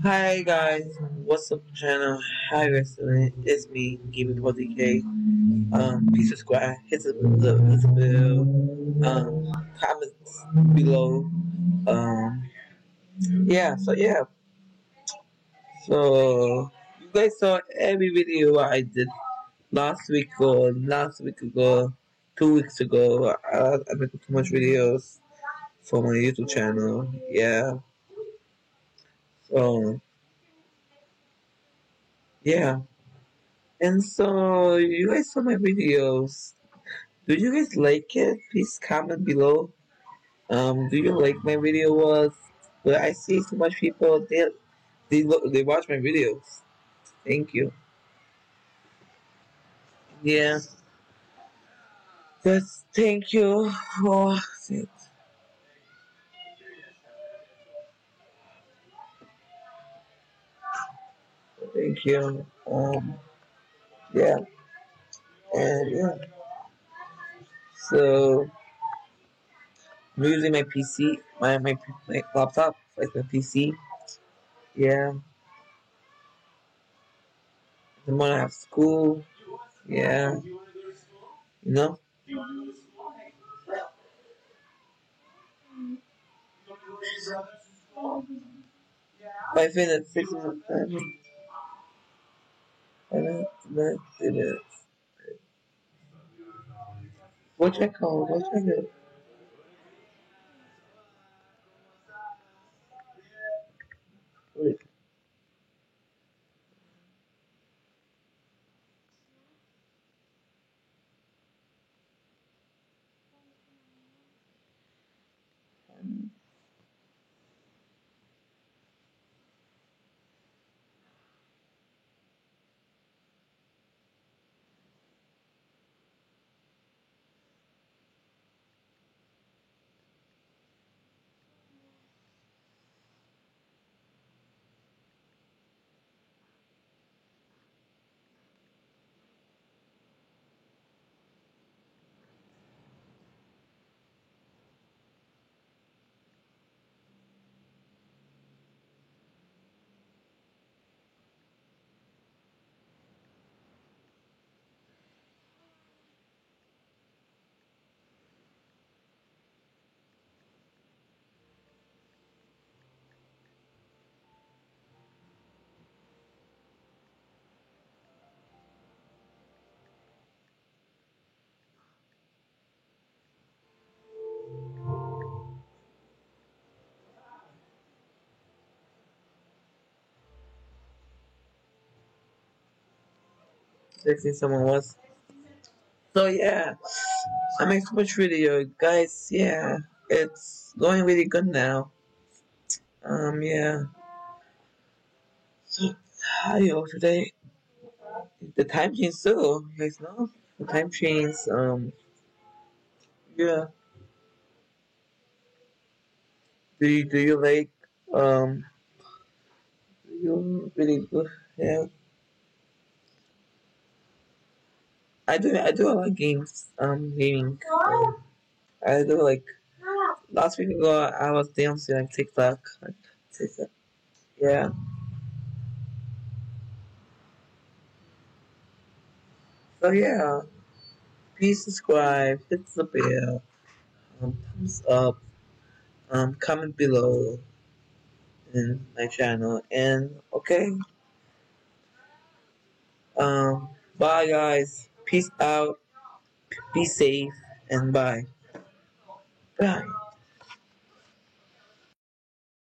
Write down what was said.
Hi guys, what's up channel? How you guys doing? It's me, Gaming Pro DK. Please subscribe, hit the bell, comments below. Um, yeah. So you guys saw every video I did last week ago, 2 weeks ago. I made too much videos for my YouTube channel. Yeah. So yeah. And so you guys saw my videos. Do you guys like it? Please comment below. Do you like my video was? But I see so much people they watch my videos. Thank you. Yeah. Just thank you for it. Thank you. Yeah. And yeah. So I'm using my PC, my laptop, like my PC. Yeah. The morning I have school. Yeah. You know. 5 minutes, 6 minutes, 5 minutes, 5 minutes, 3 minutes. What I call? What I do? Wait. Texting someone was. So yeah, I make so much video, guys. Yeah, it's going really good now. Yeah. So tired today. The time change too. You guys know the time change. Yeah. Do you like um? Do you really good? Yeah. I do a lot of games. Gaming. I do like last week ago. I was dancing like TikTok. TikTok. Yeah. So yeah. Please subscribe. Hit the bell. Thumbs up. Comment below in my channel. And okay. Bye guys. Peace out. Be safe and bye. Bye.